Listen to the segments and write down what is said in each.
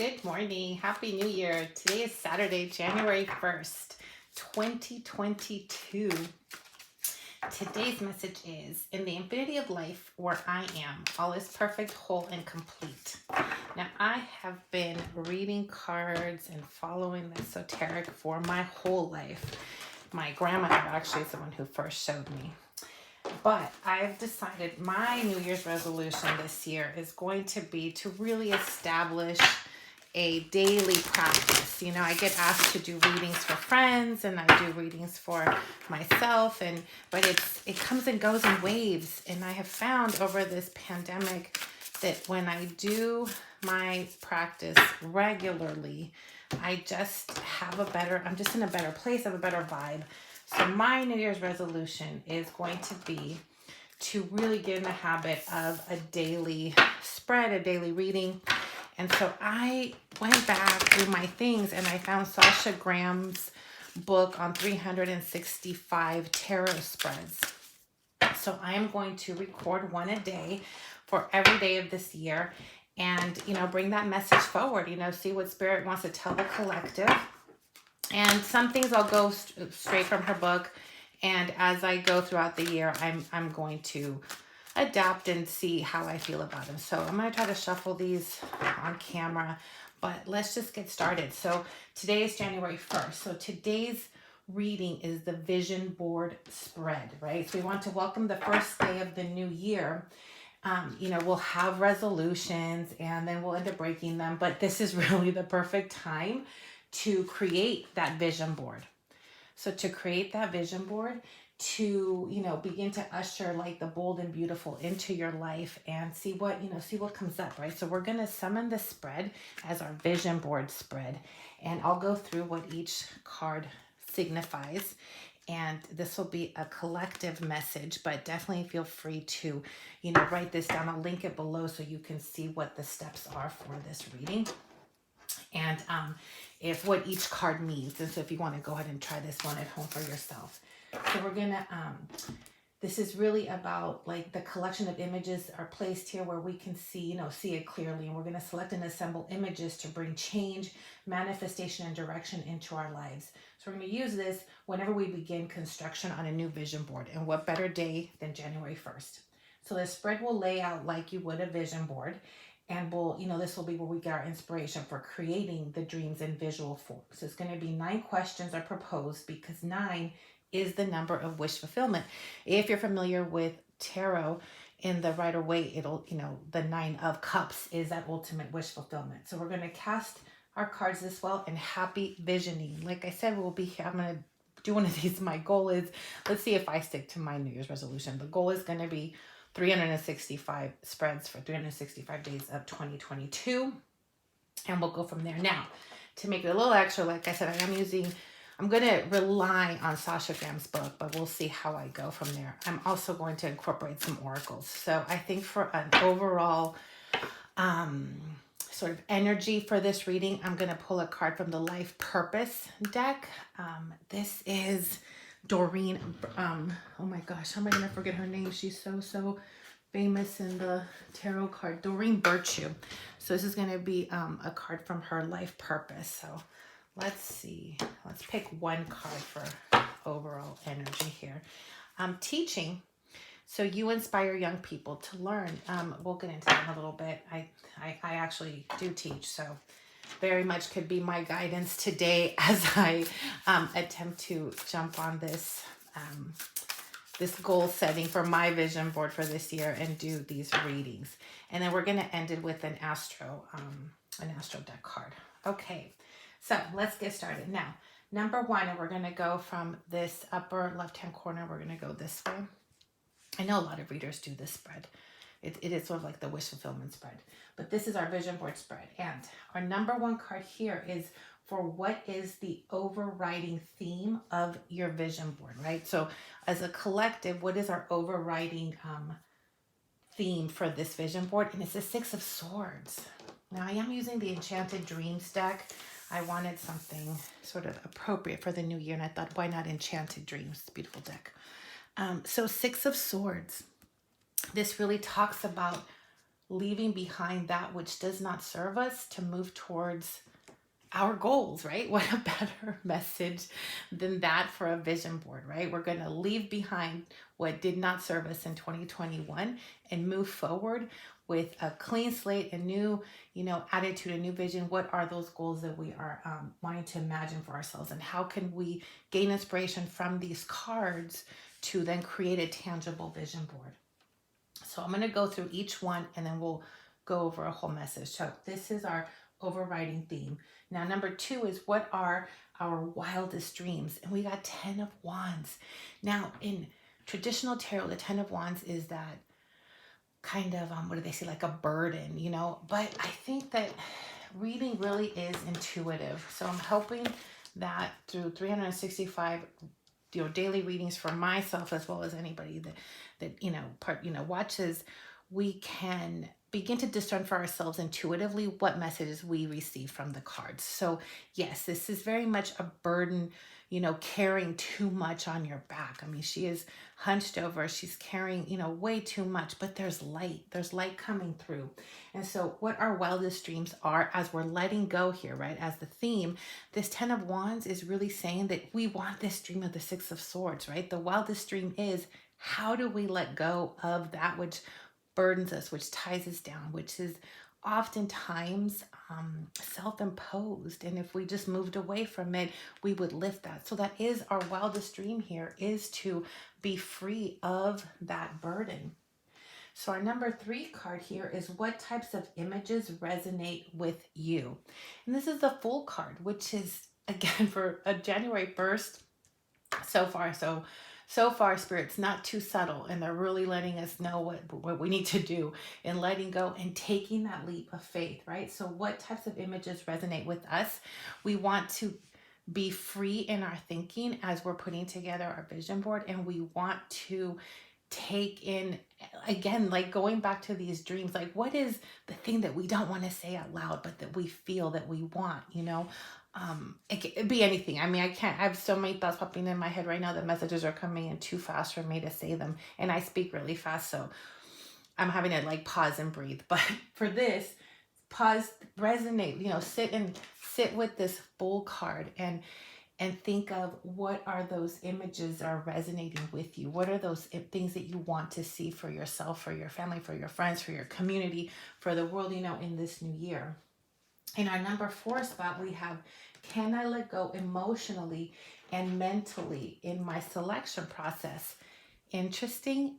Good morning. Happy New Year. Today is Saturday, January 1st, 2022. Today's message is, in the infinity of life where I am, all is perfect, whole, and complete. Now, I have been reading cards and following the esoteric for my whole life. My grandmother actually is the one who first showed me. But I've decided my New Year's resolution this year is going to be to really establish a daily practice. You know, I get asked to do readings for friends and I do readings for myself, but it comes and goes in waves. And I have found over this pandemic that when I do my practice regularly, I'm just in a better place, I have a better vibe. So my New Year's resolution is going to be to really get in the habit of a daily spread, a daily reading. And so I went back through my things and I found Sasha Grahams' book on 365 tarot spreads. So I am going to record one a day for every day of this year and, bring that message forward, see what Spirit wants to tell the collective. And some things I'll go straight from her book. And as I go throughout the year, I'm going to adapt and see how I feel about them. So I'm going to try to shuffle these on camera, but let's just get started. So today is January 1st. So today's reading is the vision board spread, right? So we want to welcome the first day of the new year. We'll have resolutions and then we'll end up breaking them, but this is really the perfect time to create that vision board. So to create that vision board, to, begin to usher like the bold and beautiful into your life and see what comes up, right? So we're going to summon the spread as our vision board spread. And I'll go through what each card signifies. And this will be a collective message, but definitely feel free to, write this down. I'll link it below so you can see what the steps are for this reading. And if what each card means. And so if you want to go ahead and try this one at home for yourself. So we're going to, this is really about like the collection of images are placed here where we can see it clearly. And we're going to select and assemble images to bring change, manifestation, and direction into our lives. So we're going to use this whenever we begin construction on a new vision board. And what better day than January 1st. So the spread will lay out like you would a vision board. And this will be where we get our inspiration for creating the dreams in visual form. So it's going to be 9 questions are proposed because 9 is the number of wish fulfillment. If you're familiar with tarot in the Rider-Waite, it'll, the 9 of cups is that ultimate wish fulfillment. So we're going to cast our cards this well and happy visioning. Like I said, I'm going to do one of these. My goal is, let's see if I stick to my New Year's resolution. The goal is going to be 365 spreads for 365 days of 2022. And we'll go from there. Now, to make it a little extra, like I said, I'm going to rely on Sasha Grahams' book, but we'll see how I go from there. I'm also going to incorporate some oracles. So I think for an overall sort of energy for this reading, I'm going to pull a card from the Life Purpose deck. This is Doreen, oh my gosh, how am I going to forget her name? She's so famous in the tarot card. Doreen Virtue. So this is going to be a card from her Life Purpose. So let's see. Let's pick one card for overall energy here. Teaching. So you inspire young people to learn. We'll get into that in a little bit. I actually do teach, so very much could be my guidance today as I attempt to jump on this goal setting for my vision board for this year and do these readings. And then we're going to end it with an astro deck card. Okay, so let's get started. Now, number 1, and we're going to go from this upper left-hand corner. We're going to go this way. I know a lot of readers do this spread. It is sort of like the wish fulfillment spread. But this is our vision board spread. And our number 1 card here is for what is the overriding theme of your vision board, right? So as a collective, what is our overriding theme for this vision board? And it's the 6 of Swords. Now I am using the Enchanted Dreams deck. I wanted something sort of appropriate for the new year. And I thought, why not Enchanted Dreams? It's a beautiful deck. So 6 of Swords. This really talks about leaving behind that which does not serve us to move towards our goals, right? What a better message than that for a vision board, right? We're going to leave behind what did not serve us in 2021 and move forward with a clean slate, a new, attitude, a new vision. What are those goals that we are wanting to imagine for ourselves, and how can we gain inspiration from these cards to then create a tangible vision board? So I'm going to go through each one and then we'll go over a whole message. So this is our overriding theme. Now, number 2 is, what are our wildest dreams? And we got 10 of Wands. Now, in traditional tarot, the 10 of Wands is that kind of, what do they say, like a burden, But I think that reading really is intuitive. So I'm hoping that through 365 daily readings for myself, as well as anybody that watches, we can begin to discern for ourselves intuitively what messages we receive from the cards. So yes, this is very much a burden, carrying too much on your back. I mean, she is hunched over, she's carrying, way too much, but there's light coming through. And so what our wildest dreams are, as we're letting go here, right, as the theme, this 10 of Wands is really saying that we want this dream of the 6 of Swords, right? The wildest dream is, how do we let go of that which burdens us, which ties us down, which is oftentimes self-imposed, and if we just moved away from it, we would lift that. So that is our wildest dream here, is to be free of that burden. So our number 3 card here is, what types of images resonate with you? And this is the Fool card, which is, again, for a January 1st, so far, Spirit's not too subtle, and they're really letting us know what we need to do in letting go and taking that leap of faith, right? So what types of images resonate with us? We want to be free in our thinking as we're putting together our vision board, and we want to take in, again, like going back to these dreams, like what is the thing that we don't want to say out loud, but that we feel that we want, it could be anything. I mean, I have so many thoughts popping in my head right now that messages are coming in too fast for me to say them, and I speak really fast, so I'm having to like pause and breathe. But for this, pause, resonate, sit with this Fool card and think of, what are those images that are resonating with you? What are those things that you want to see for yourself, for your family, for your friends, for your community, for the world, in this new year? In our number 4 spot, we have, can I let go emotionally and mentally in my selection process? Interesting,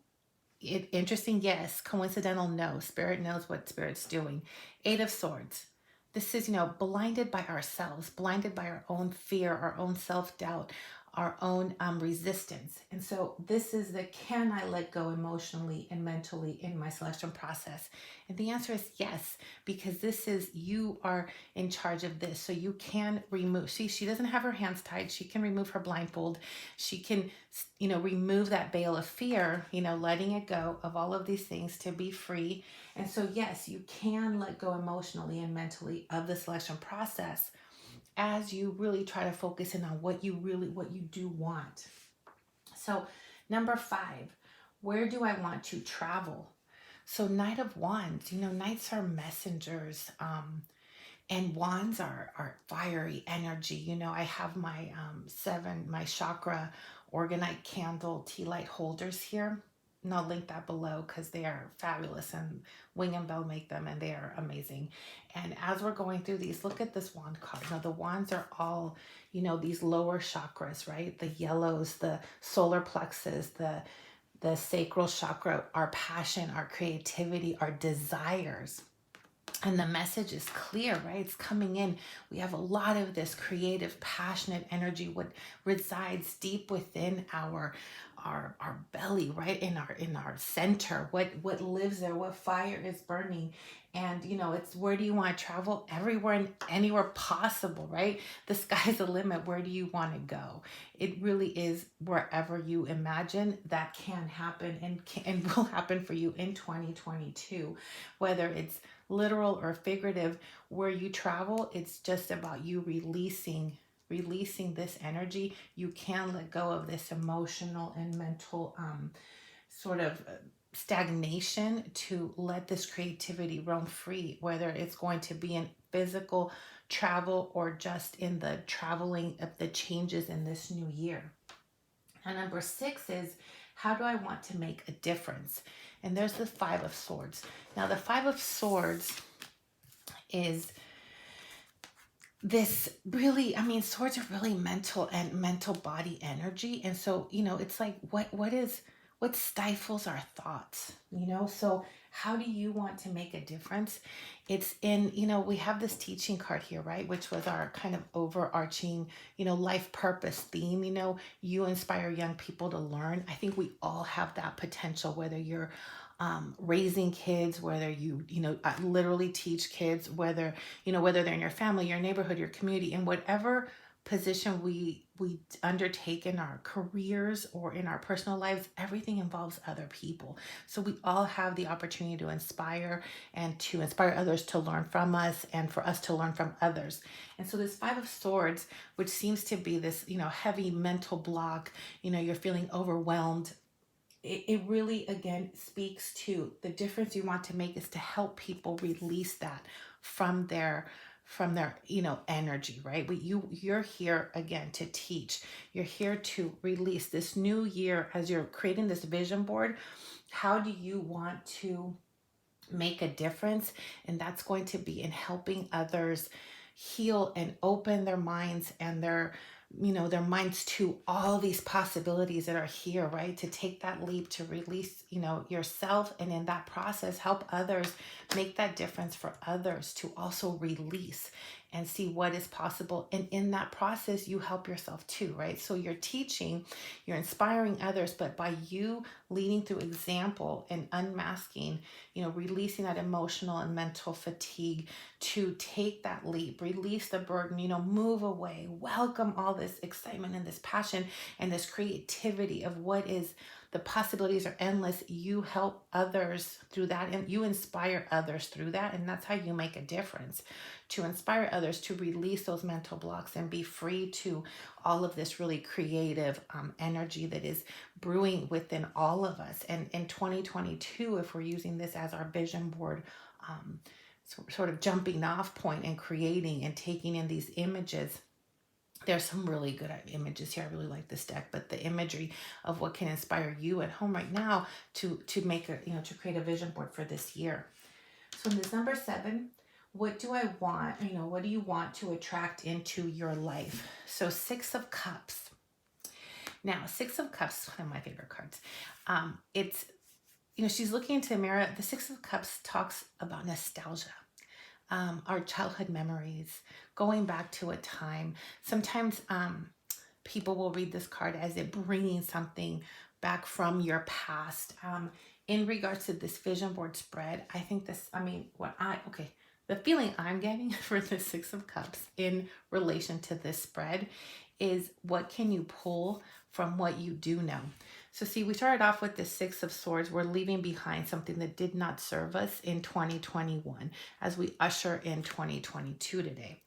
yes. Coincidental, no. Spirit knows what Spirit's doing. 8 of Swords. This is, blinded by ourselves, blinded by our own fear, our own self-doubt, our own resistance. And so this is the, can I let go emotionally and mentally in my selection process? And the answer is yes, because this is, you are in charge of this. So you can remove, she doesn't have her hands tied. She can remove her blindfold. She can, remove that veil of fear, letting it go of all of these things to be free. And so, yes, you can let go emotionally and mentally of the selection process as you really try to focus in on what you do want. So number 5, where do I want to travel? So Knight of Wands, Knights are messengers, and Wands are fiery energy. I have my my chakra organite candle tea light holders here. And I'll link that below because they are fabulous, and Wing and Bell make them and they are amazing. And as we're going through these, look at this wand card. Now the wands are all, these lower chakras, right? The yellows, the solar plexus, the sacral chakra, our passion, our creativity, our desires. And the message is clear, right? It's coming in. We have a lot of this creative, passionate energy, what resides deep within our belly, right? In our center, what lives there, what fire is burning. And it's, where do you want to travel? Everywhere and anywhere possible, right? The sky's the limit. Where do you want to go? It really is wherever you imagine that can happen and will happen for you in 2022, whether it's literal or figurative. Where you travel, it's just about you releasing this energy. You can let go of this emotional and mental sort of stagnation to let this creativity roam free, whether it's going to be in physical travel or just in the traveling of the changes in this new year. And number 6 is, how do I want to make a difference? And there's the Five of Swords. Now, the Five of Swords is this really, I mean, swords are really mental and mental body energy. And so, it's like, what stifles our thoughts, So how do you want to make a difference? It's in, we have this teaching card here, right? Which was our kind of overarching, life purpose theme, you inspire young people to learn. I think we all have that potential, whether you're raising kids, whether you literally teach kids, whether they're in your family, your neighborhood, your community, in whatever position we undertake in our careers or in our personal lives, everything involves other people. So we all have the opportunity to inspire and to inspire others to learn from us and for us to learn from others. And so this Five of Swords, which seems to be this, heavy mental block, you're feeling overwhelmed. It really, again, speaks to the difference you want to make is to help people release that from their energy, right? But you're here again to teach. You're here to release this new year as you're creating this vision board. How do you want to make a difference? And that's going to be in helping others heal and open their minds and their minds to all these possibilities that are here, right? To take that leap, to release, yourself, and in that process, help others, make that difference for others to also release and see what is possible. And in that process, you help yourself too, right? So you're teaching, you're inspiring others, but by you leading through example and unmasking, releasing that emotional and mental fatigue to take that leap, release the burden, move away, welcome all this excitement and this passion and this creativity of what is, the possibilities are endless. You help others through that and you inspire others through that. And that's how you make a difference, to inspire others to release those mental blocks and be free to all of this really creative energy that is brewing within all of us. And in 2022, if we're using this as our vision board, sort of jumping off point and creating and taking in these images, there's some really good images here. I really like this deck, but the imagery of what can inspire you at home right now to make a, to create a vision board for this year. So in this number 7, what do I want? What do you want to attract into your life? So 6 of Cups. Now, 6 of Cups, one of my favorite cards. It's, she's looking into a mirror. The 6 of Cups talks about nostalgia. Our childhood memories, going back to a time. Sometimes people will read this card as it bringing something back from your past. In regards to this vision board spread, I think this, the feeling I'm getting for the 6 of Cups in relation to this spread is, what can you pull from what you do know? So see, we started off with the 6 of Swords. We're leaving behind something that did not serve us in 2021 as we usher in 2022 today.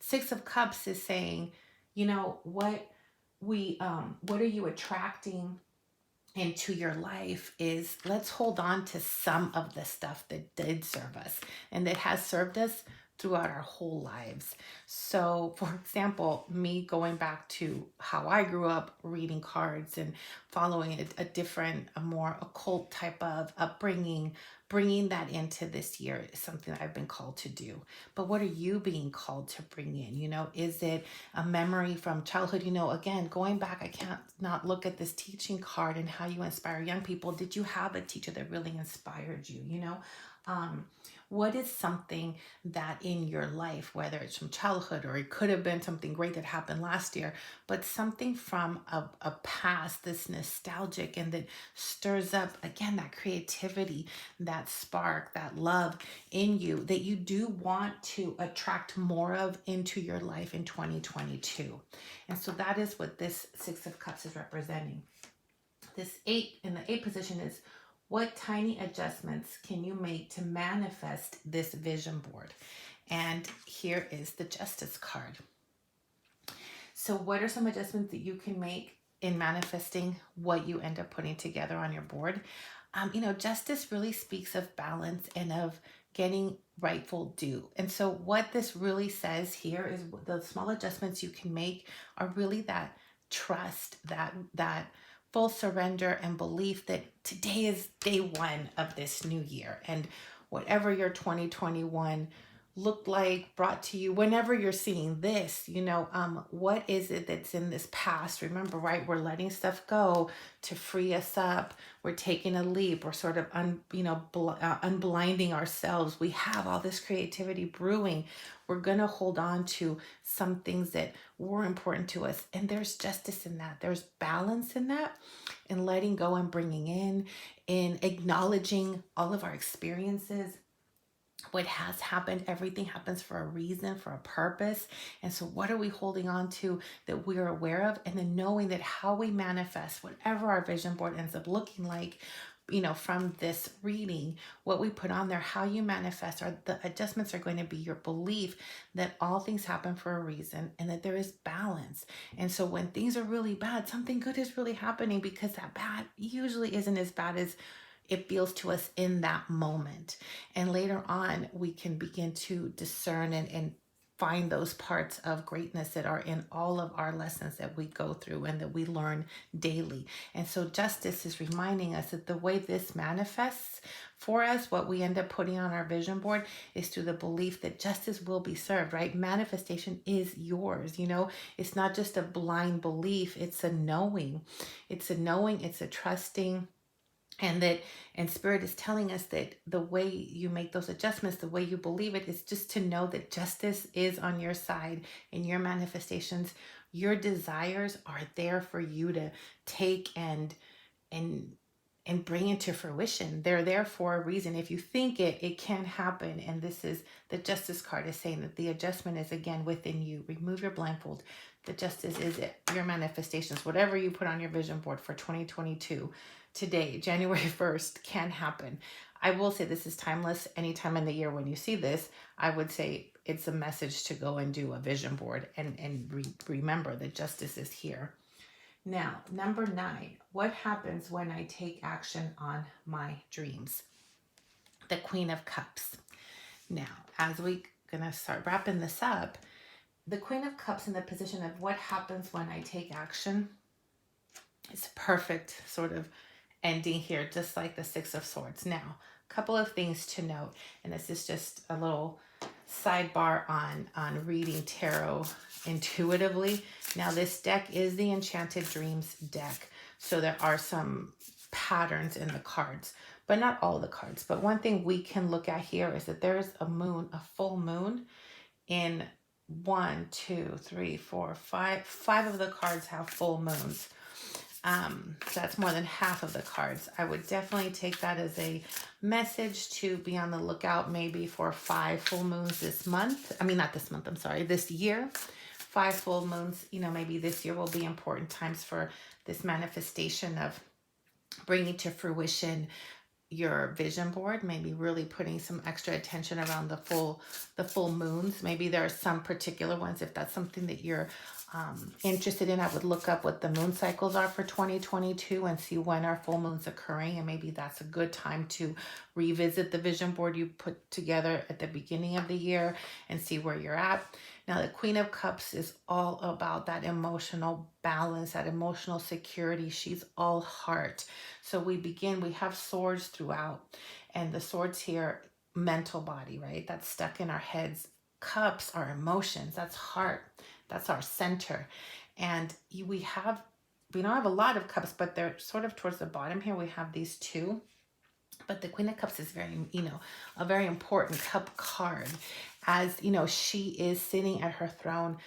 6 of Cups is saying, what are you attracting into your life is, let's hold on to some of the stuff that did serve us and that has served us throughout our whole lives. So for example, me going back to how I grew up, reading cards and following a more occult type of upbringing, bringing that into this year is something that I've been called to do. But what are you being called to bring in? Is it a memory from childhood? Again, going back, I can't not look at this teaching card and how you inspire young people. Did you have a teacher that really inspired you? What is something that in your life, whether it's from childhood or it could have been something great that happened last year, but something from a past, this nostalgic, and that stirs up, again, that creativity, that spark, that love in you that you do want to attract more of into your life in 2022. And so that is what this 6 of Cups is representing. This 8 in the 8 position is, what tiny adjustments can you make to manifest this vision board? And here is the Justice card. So what are some adjustments that you can make in manifesting what you end up putting together on your board? Justice really speaks of balance and of getting rightful due. And so, what this really says here is the small adjustments you can make are really that trust, that full surrender and belief that today is day one of this new year, and whatever your 2021 looked like, brought to you, whenever you're seeing this, what is it that's in this past? Remember, right? We're letting stuff go to free us up. We're taking a leap. We're sort of unblinding ourselves. We have all this creativity brewing. We're going to hold on to some things that were important to us. And there's justice in that. There's balance in that, in letting go and bringing in acknowledging all of our experiences, what has happened. Everything happens for a reason, for a purpose. And so what are we holding on to that we're aware of? And then knowing that how we manifest whatever our vision board ends up looking like, from this reading, what we put on there, how you manifest, or the adjustments are going to be your belief that all things happen for a reason and that there is balance. And so when things are really bad, something good is really happening, because that bad usually isn't as bad as it feels to us in that moment. And later on, we can begin to discern and find those parts of greatness that are in all of our lessons that we go through and that we learn daily. And so justice is reminding us that the way this manifests for us, what we end up putting on our vision board, is through the belief that justice will be served, right? Manifestation is yours. It's not just a blind belief. It's a knowing, it's a trusting. And spirit is telling us that the way you make those adjustments, the way you believe it, is just to know that justice is on your side in your manifestations. Your desires are there for you to take and bring into fruition. They're there for a reason. If you think it can happen. And this is the justice card, is saying that the adjustment is again within you. Remove your blindfold. The justice is it, your manifestations, whatever you put on your vision board for 2022. Today, January 1st, can happen. I will say this is timeless. Anytime in the year when you see this, I would say it's a message to go and do a vision board and remember that justice is here. Now, number 9, what happens when I take action on my dreams? The Queen of Cups. Now, as we gonna start wrapping this up, the Queen of Cups in the position of what happens when I take action. It's perfect sort of ending here, just like the Six of Swords. Now, a couple of things to note, and this is just a little sidebar on reading tarot intuitively. Now, this deck is the Enchanted Dreams deck, so there are some patterns in the cards, but not all of the cards. But one thing we can look at here is that there's a full moon in 1, 2, 3, 4, 5. 5 of the cards have full moons. So that's more than half of the cards. I would definitely take that as a message to be on the lookout maybe for 5 full moons this month. Not this month, this year. 5 full moons, maybe this year will be important times for this manifestation of bringing to fruition your vision board, maybe really putting some extra attention around the full moons. Maybe there are some particular ones. If that's something that you're interested in, I would look up what the moon cycles are for 2022 and see when are full moons occurring, and maybe that's a good time to revisit the vision board you put together at the beginning of the year and see where you're at. Now, the Queen of Cups is all about that emotional balance, that emotional security. She's all heart. So we have swords throughout, and the swords here, mental body, right? That's stuck in our heads. Cups are emotions. That's heart. That's our center. And we don't have a lot of cups, but they're sort of towards the bottom here. We have these 2. But the Queen of Cups is a very important cup card, as she is sitting at her throne,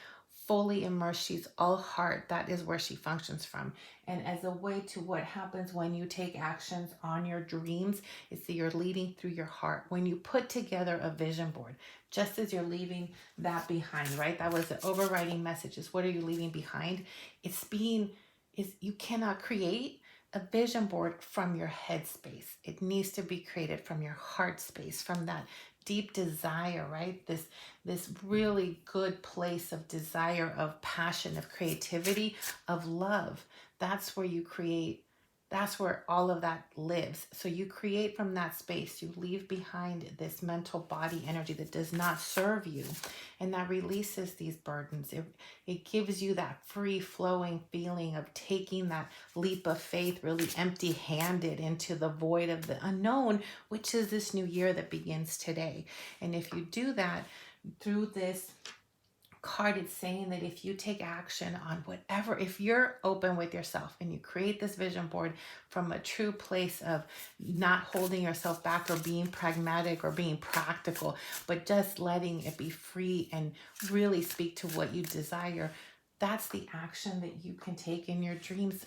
fully immersed. She's all heart. That is where she functions from. And as a way to what happens when you take actions on your dreams, is that you're leading through your heart. When you put together a vision board, just as you're leaving that behind, right? That was the overriding message, is what are you leaving behind? You cannot create a vision board from your head space. It needs to be created from your heart space, from that deep desire, right? This really good place of desire, of passion, of creativity, of love. That's where you create That's where all of that lives. So you create from that space. You leave behind this mental body energy that does not serve you, and that releases these burdens. It gives you that free flowing feeling of taking that leap of faith, really empty handed into the void of the unknown, which is this new year that begins today. And if you do that through this card, it's saying that if you take action on whatever, if you're open with yourself and you create this vision board from a true place of not holding yourself back or being pragmatic or being practical, but just letting it be free and really speak to what you desire, that's the action that you can take in your dreams.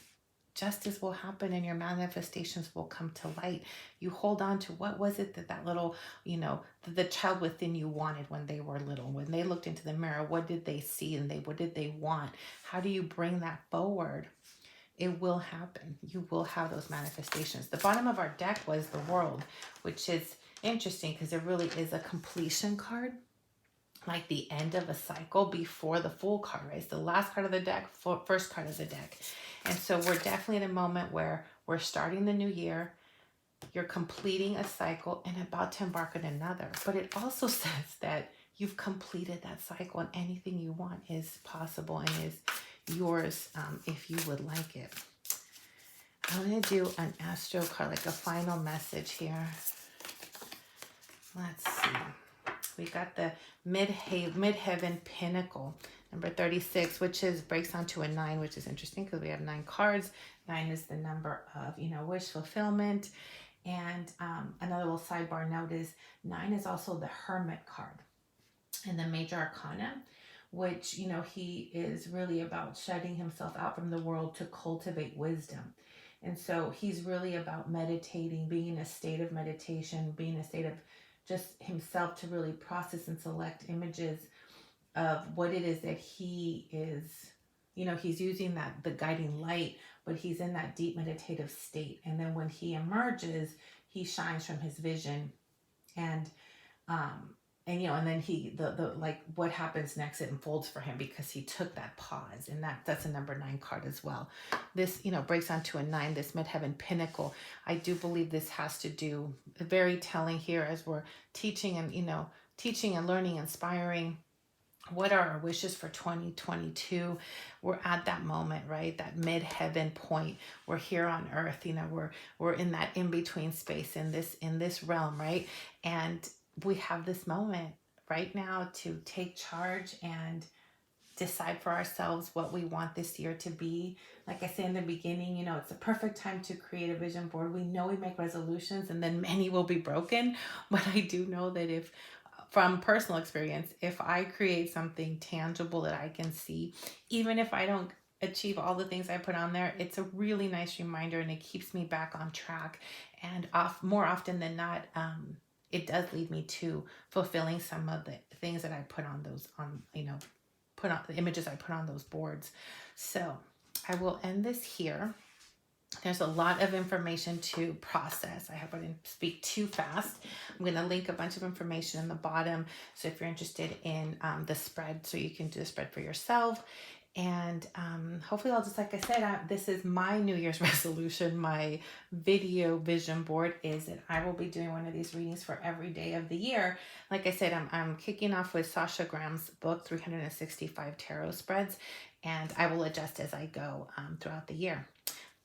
Justice will happen and your manifestations will come to light. You hold on to what was it that little, the child within you wanted when they were little. When they looked into the mirror, what did they see and what did they want? How do you bring that forward? It will happen. You will have those manifestations. The bottom of our deck was the World, which is interesting because it really is a completion card, like the end of a cycle before the full card, right? It's the last card of the deck, first card of the deck. And so we're definitely in a moment where we're starting the new year, you're completing a cycle and about to embark on another. But it also says that you've completed that cycle and anything you want is possible and is yours if you would like it. I'm going to do an astro card, like a final message here. Let's see. We got the Midheaven Pinnacle, number 36, which breaks onto a 9, which is interesting because we have 9 cards. 9 is the number of, wish fulfillment. And another little sidebar note is 9 is also the Hermit card in the Major Arcana, which, he is really about shutting himself out from the world to cultivate wisdom. And so he's really about meditating, being in a state of meditation, being in a state of just himself to really process and select images of what it is that he is, he's using the guiding light, but he's in that deep meditative state. And then when he emerges, he shines from his vision and then he, like what happens next, it unfolds for him because he took that pause, and that's a number 9 card as well. This, breaks onto a 9, this Midheaven Pinnacle. I do believe this has to do, very telling here as we're teaching and learning, inspiring. What are our wishes for 2022? We're at that moment, right? That mid-heaven point. We're here on earth, we're in that in-between space in this realm, right? And we have this moment right now to take charge and decide for ourselves what we want this year to be. Like I said in the beginning, it's the perfect time to create a vision board. We know we make resolutions and then many will be broken, but I do know that from personal experience, if I create something tangible that I can see, even if I don't achieve all the things I put on there, it's a really nice reminder and it keeps me back on track. And more often than not, it does lead me to fulfilling some of the things that I put on the images I put on those boards. So I will end this here. There's a lot of information to process. I hope I didn't speak too fast. I'm going to link a bunch of information in the bottom. So if you're interested in the spread, so you can do the spread for yourself. And hopefully I'll just, like I said, this is my New Year's resolution. My video vision board is that I will be doing one of these readings for every day of the year. Like I said, I'm kicking off with Sasha Grahams' book, 365 Tarot Spreads, and I will adjust as I go throughout the year.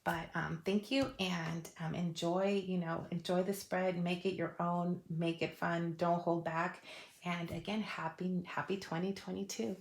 But thank you, and enjoy the spread. Make it your own. Make it fun. Don't hold back. And again, happy 2022.